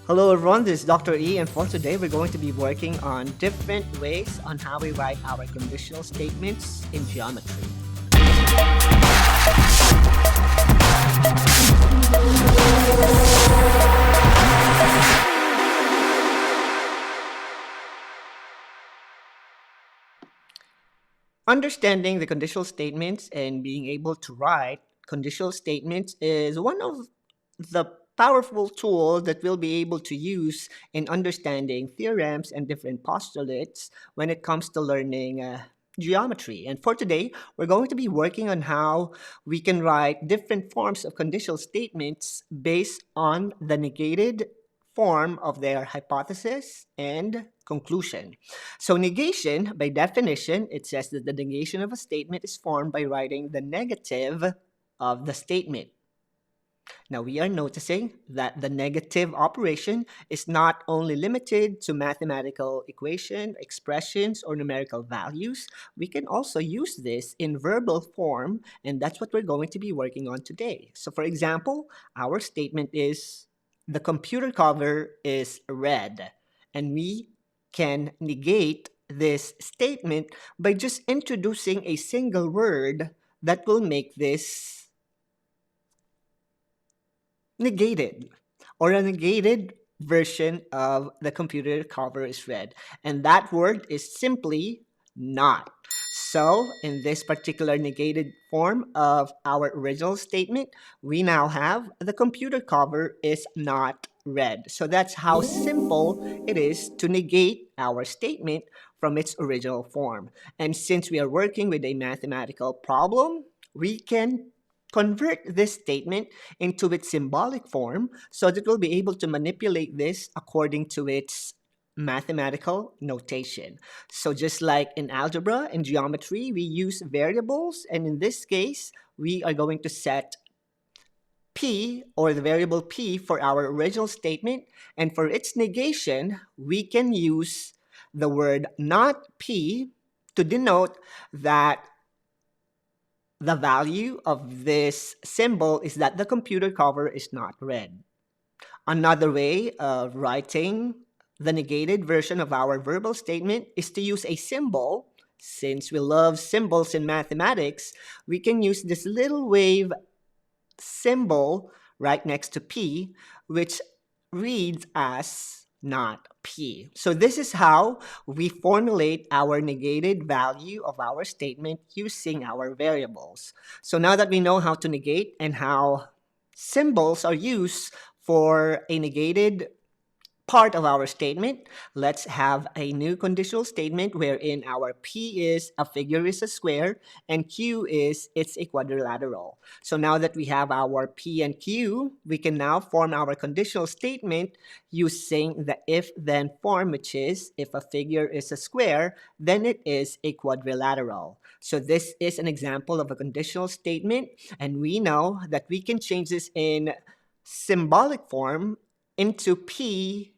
Hello everyone, this is Dr. E, and for today we're going to be working on different ways on how we write our conditional statements in geometry. Understanding the conditional statements and being able to write conditional statements is one of the powerful tools that we'll be able to use in understanding theorems and different postulates when it comes to learning geometry. And for today, we're going to be working on how we can write different forms of conditional statements based on the negated form of their hypothesis and conclusion. So negation, by definition, it says that the negation of a statement is formed by writing the negative of the statement. Now we are noticing that the negative operation is not only limited to mathematical equation, expressions, or numerical values. We can also use this in verbal form, and that's what we're going to be working on today. So for example, our statement is the computer cover is red, and we can negate this statement by just introducing a single word that will make this negated, or a negated version of the computer cover is red. And that word is simply not. So in this particular negated form of our original statement, we now have the computer cover is not red. So that's how simple it is to negate our statement from its original form. And since we are working with a mathematical problem, we can convert this statement into its symbolic form so that we'll be able to manipulate this according to its mathematical notation. So just like in algebra and geometry, we use variables, and in this case, we are going to set p, or the variable p, for our original statement, and for its negation, we can use the word not p to denote that the value of this symbol is that the computer cover is not red. Another way of writing the negated version of our verbal statement is to use a symbol. Since we love symbols in mathematics, we can use this little wave symbol right next to P, which reads as not P. So this is how we formulate our negated value of our statement using our variables. So now that we know how to negate and how symbols are used for a negated part of our statement, let's have a new conditional statement wherein our P is a figure is a square and Q is it's a quadrilateral. So now that we have our P and Q, we can now form our conditional statement using the if-then form, which is if a figure is a square, then it is a quadrilateral. So this is an example of a conditional statement, and we know that we can change this in symbolic form into P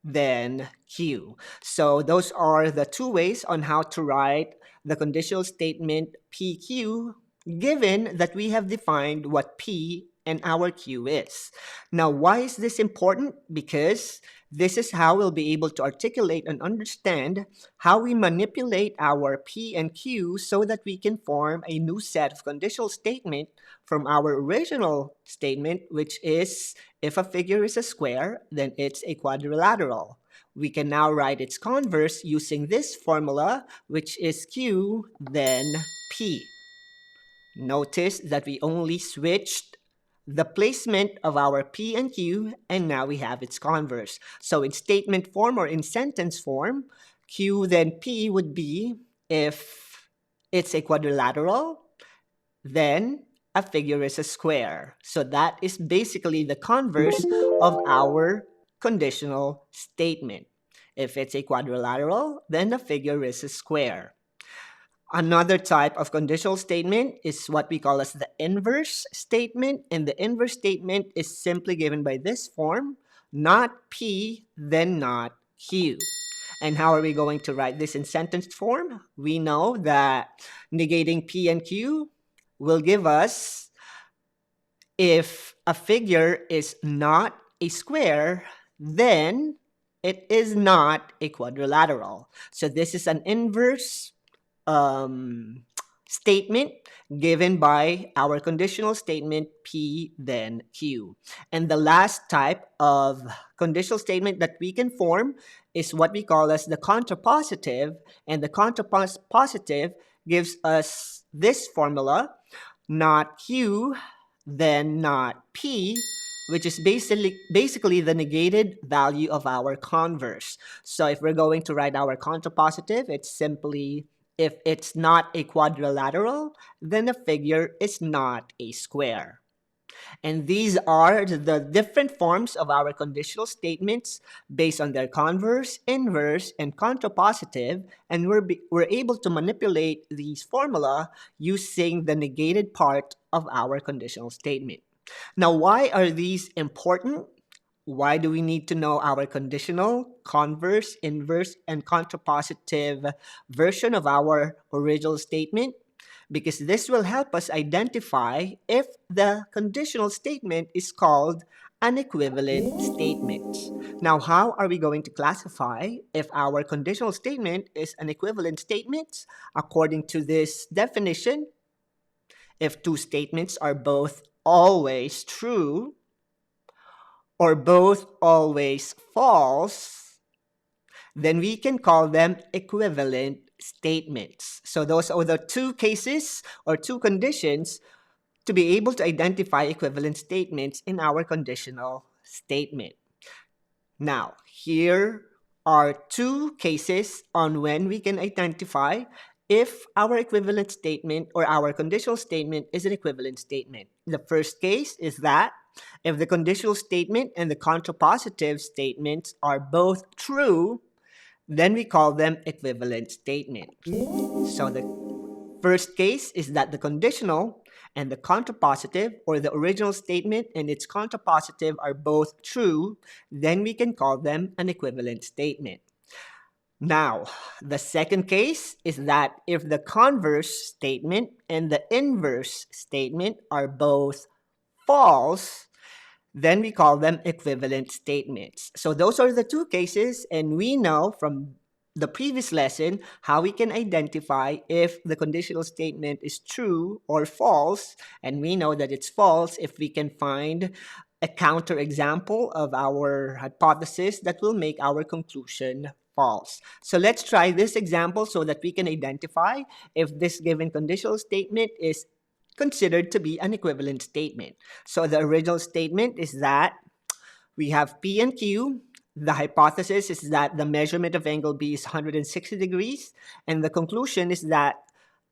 then Q. So those are the two ways on how to write the conditional statement PQ, given that we have defined what P and our Q is. Now, why is this important? Because this is how we'll be able to articulate and understand how we manipulate our P and Q so that we can form a new set of conditional statement from our original statement, which is if a figure is a square, then it's a quadrilateral. We can now write its converse using this formula, which is Q, then P. Notice that we only switched the placement of our P and Q, and now we have its converse. So in statement form or in sentence form, Q then P would be if it's a quadrilateral, then a figure is a square. So that is basically the converse of our conditional statement. If it's a quadrilateral, then the figure is a square. Another type of conditional statement is what we call as the inverse statement, and the inverse statement is simply given by this form, not P, then not Q. And how are we going to write this in sentence form? We know that negating P and Q will give us if a figure is not a square, then it is not a quadrilateral. So this is an inverse um, statement given by our conditional statement P then Q. And the last type of conditional statement that we can form is what we call as the contrapositive. And the contrapositive gives us this formula, not Q, then not P, which is basically the negated value of our converse. So if we're going to write our contrapositive, it's simply if it's not a quadrilateral, then the figure is not a square. And these are the different forms of our conditional statements based on their converse, inverse, and contrapositive. And we're able to manipulate these formula using the negated part of our conditional statement. Now, why are these important? Why do we need to know our conditional, converse, inverse, and contrapositive version of our original statement? Because this will help us identify if the conditional statement is called an equivalent statement. Now, how are we going to classify if our conditional statement is an equivalent statement? According to this definition, if two statements are both always true or both always false, then we can call them equivalent statements. So those are the two cases or two conditions to be able to identify equivalent statements in our conditional statement. Now, here are two cases on when we can identify if our equivalent statement or our conditional statement is an equivalent statement. The first case is that if the conditional statement and the contrapositive statements are both true, then we call them equivalent statements. So the first case is that the conditional and the contrapositive, or the original statement and its contrapositive, are both true, then we can call them an equivalent statement. Now, the second case is that if the converse statement and the inverse statement are both false, then we call them equivalent statements. So those are the two cases, and we know from the previous lesson how we can identify if the conditional statement is true or false, and we know that it's false if we can find a counterexample of our hypothesis that will make our conclusion false. So let's try this example so that we can identify if this given conditional statement is considered to be an equivalent statement. So the original statement is that we have P and Q. The hypothesis is that the measurement of angle B is 160 degrees, and the conclusion is that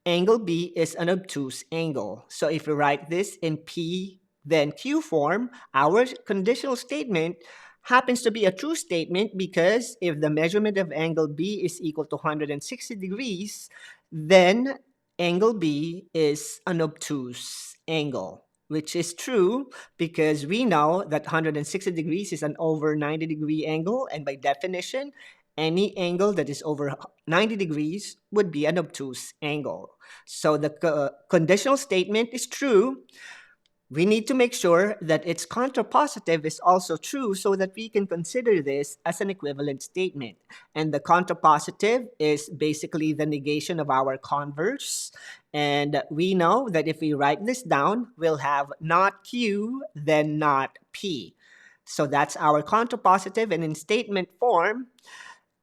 angle B is an obtuse angle. So if we write this in P then Q form, our conditional statement happens to be a true statement because if the measurement of angle B is equal to 160 degrees, then angle B is an obtuse angle, which is true because we know that 160 degrees is an over 90-degree angle, and by definition, any angle that is over 90 degrees would be an obtuse angle. So the conditional statement is true. We need to make sure that its contrapositive is also true so that we can consider this as an equivalent statement. And the contrapositive is basically the negation of our converse. And we know that if we write this down, we'll have not Q, then not P. So that's our contrapositive. And in statement form,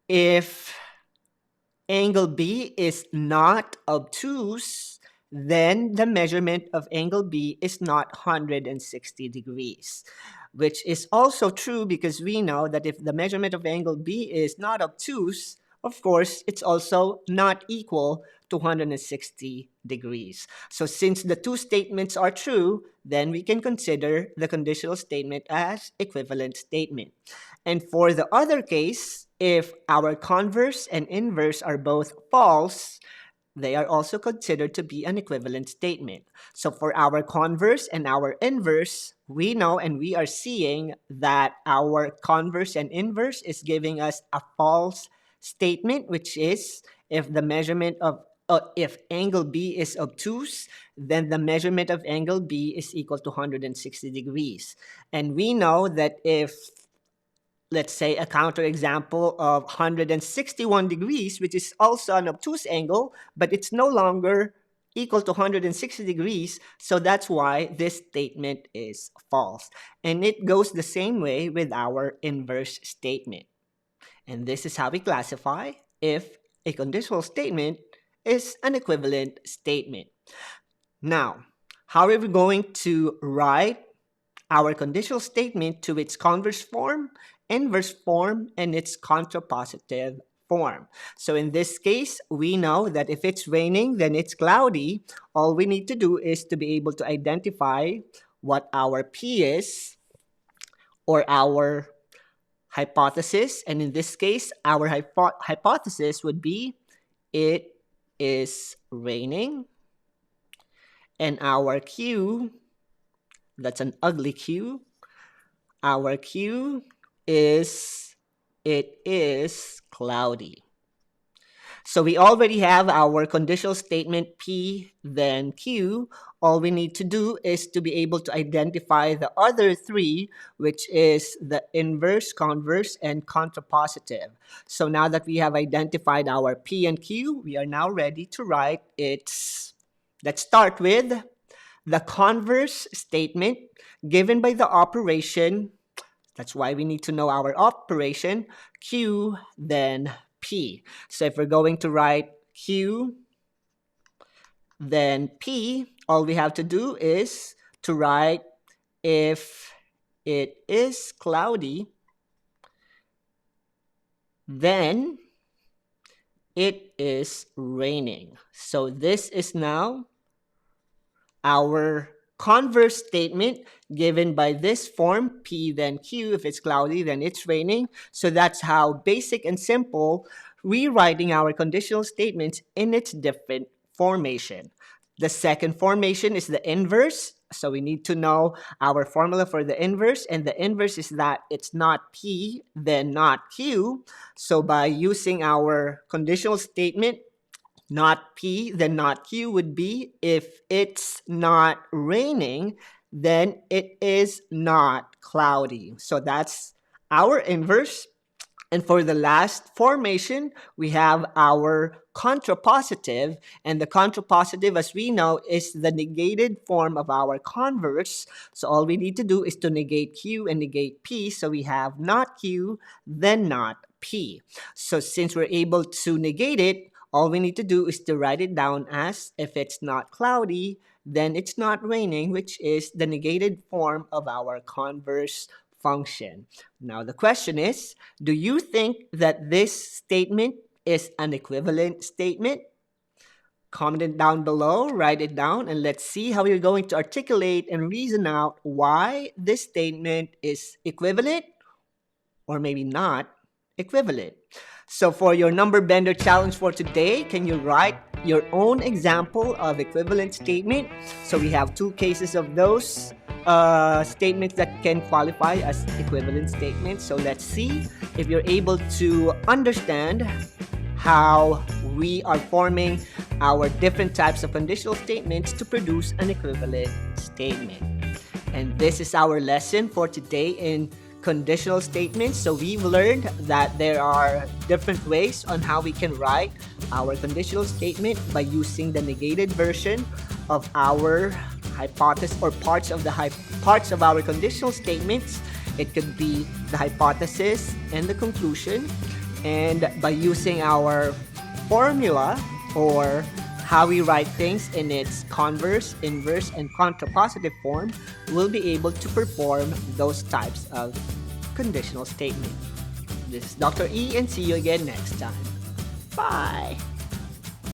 if angle B is not obtuse, then the measurement of angle B is not 160 degrees, which is also true because we know that if the measurement of angle B is not obtuse, of course, it's also not equal to 160 degrees. So since the two statements are true, then we can consider the conditional statement as equivalent statement. And for the other case, if our converse and inverse are both false, they are also considered to be an equivalent statement. So for our converse and our inverse, we know and we are seeing that our converse and inverse is giving us a false statement, which is if the measurement of if angle B is obtuse, then the measurement of angle B is equal to 160 degrees. And we know that if let's say, a counterexample of 161 degrees, which is also an obtuse angle, but it's no longer equal to 160 degrees, so that's why this statement is false. And it goes the same way with our inverse statement. And this is how we classify if a conditional statement is an equivalent statement. Now, how are we going to write our conditional statement to its converse form, inverse form, and its contrapositive form? So in this case, we know that if it's raining, then it's cloudy. All we need to do is to be able to identify what our P is, or our hypothesis. And in this case, our hypothesis would be it is raining. And our Q, that's an ugly Q. Our Q is it is cloudy. So we already have our conditional statement P, then Q. All we need to do is to be able to identify the other three, which is the inverse, converse, and contrapositive. So now that we have identified our P and Q, we are now ready to write its. Let's start with the converse statement given by the operation. That's why we need to know our operation, Q, then P. So if we're going to write Q, then P, all we have to do is to write if it is cloudy, then it is raining. So this is now our converse statement given by this form, P then Q. If it's cloudy, then it's raining. So that's how basic and simple rewriting our conditional statements in its different formation. The second formation is the inverse. So we need to know our formula for the inverse, and the inverse is that it's not P, then not Q. So by using our conditional statement, not P, then not Q would be if it's not raining, then it is not cloudy. So that's our inverse. And for the last formation, we have our contrapositive. And the contrapositive, as we know, is the negated form of our converse. So all we need to do is to negate Q and negate P. So we have not Q, then not P. So since we're able to negate it, all we need to do is to write it down as if it's not cloudy, then it's not raining, which is the negated form of our converse function. Now the question is, do you think that this statement is an equivalent statement? Comment it down below, write it down, and let's see how you're going to articulate and reason out why this statement is equivalent or maybe not equivalent. So for your Numberbender challenge for today, can you write your own example of equivalent statement? So we have two cases of those statements that can qualify as equivalent statements. So let's see if you're able to understand how we are forming our different types of conditional statements to produce an equivalent statement. And this is our lesson for today in conditional statements. So we've learned that there are different ways on how we can write our conditional statement by using the negated version of our hypothesis or parts of our conditional statements. It could be the hypothesis and the conclusion, and by using our formula or how we write things in its converse, inverse, and contrapositive form, we'll be able to perform those types of conditional statements. This is Dr. E, and see you again next time. Bye!